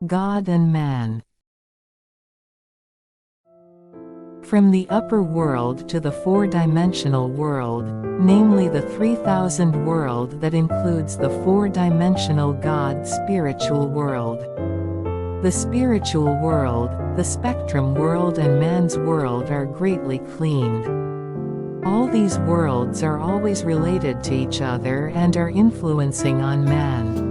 God and man. From the upper world to the four-dimensional world, namely the 3000 world that includes the four-dimensional God spiritual world. The spiritual world, the spectrum world and man's world are greatly cleaned. All these worlds are always related to each other and are influencing on man.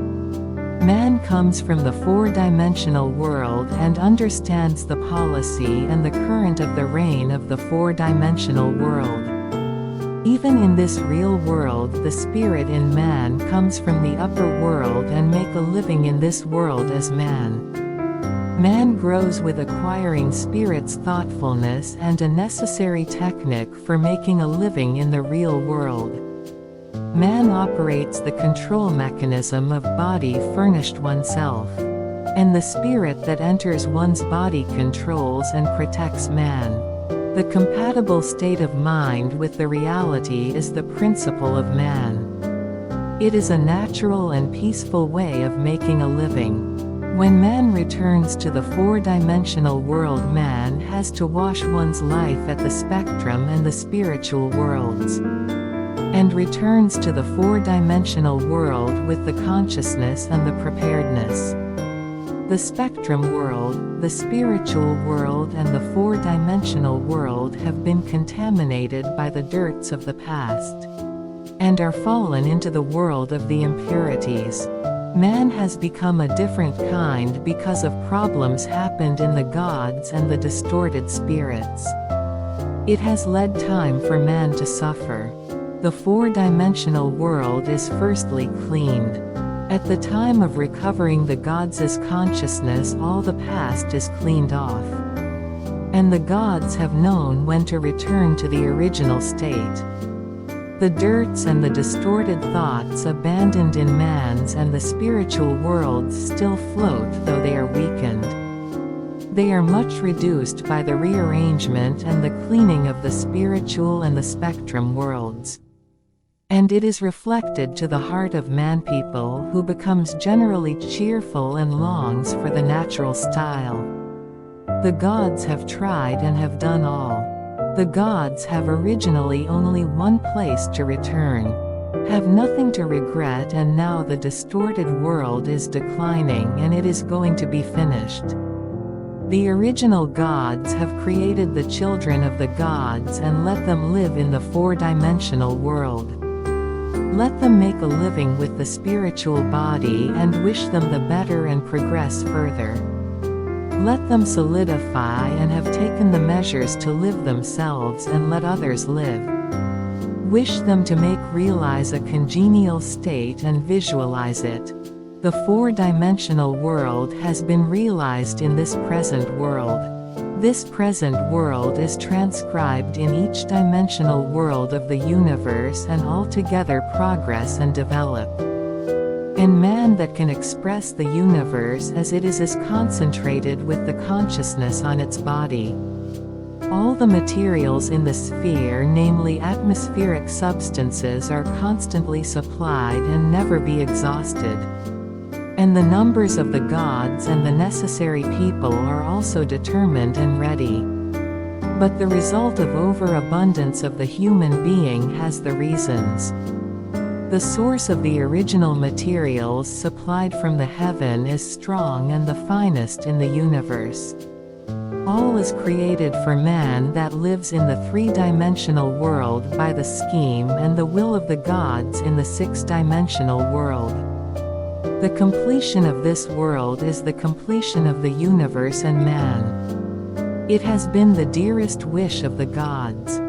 Man comes from the four-dimensional world and understands the policy and the current of the reign of the four-dimensional world. Even in this real world, the spirit in man comes from the upper world and make a living in this world as man. Man grows with acquiring spirit's thoughtfulness and a necessary technique for making a living in the real world. Man operates the control mechanism of body furnished oneself. And the spirit that enters one's body controls and protects man. The compatible state of mind with the reality is the principle of man. It is a natural and peaceful way of making a living. When man returns to the four-dimensional world, man has to wash one's life at the spectrum and the spiritual worlds. And returns to the four-dimensional world with the consciousness and the preparedness. The spectrum world, the spiritual world and the four-dimensional world have been contaminated by the dirts of the past, and are fallen into the world of the impurities. Man has become a different kind because of problems happened in the gods and the distorted spirits. It has led time for man to suffer. The four-dimensional world is firstly cleaned. At the time of recovering the gods' consciousness, all the past is cleaned off. And the gods have known when to return to the original state. The dirts and the distorted thoughts abandoned in man's and the spiritual worlds still float, though they are weakened. They are much reduced by the rearrangement and the cleaning of the spiritual and the spectrum worlds. And it is reflected to the heart of man-people, who becomes generally cheerful and longs for the natural style. The gods have tried and have done all. The gods have originally only one place to return, have nothing to regret, and now the distorted world is declining and it is going to be finished. The original gods have created the children of the gods and let them live in the four-dimensional world. Let them make a living with the spiritual body and wish them the better and progress further. Let them solidify and have taken the measures to live themselves and let others live. Wish them to make realize a congenial state and visualize it. The four-dimensional world has been realized in this present world. This present world is transcribed in each dimensional world of the universe and altogether progress and develop. And man that can express the universe as it is concentrated with the consciousness on its body. All the materials in the sphere, namely atmospheric substances, are constantly supplied and never be exhausted. And the numbers of the gods and the necessary people are also determined and ready. But the result of overabundance of the human being has the reasons. The source of the original materials supplied from the heaven is strong and the finest in the universe. All is created for man that lives in the three-dimensional world by the scheme and the will of the gods in the six-dimensional world. The completion of this world is the completion of the universe and man. It has been the dearest wish of the gods.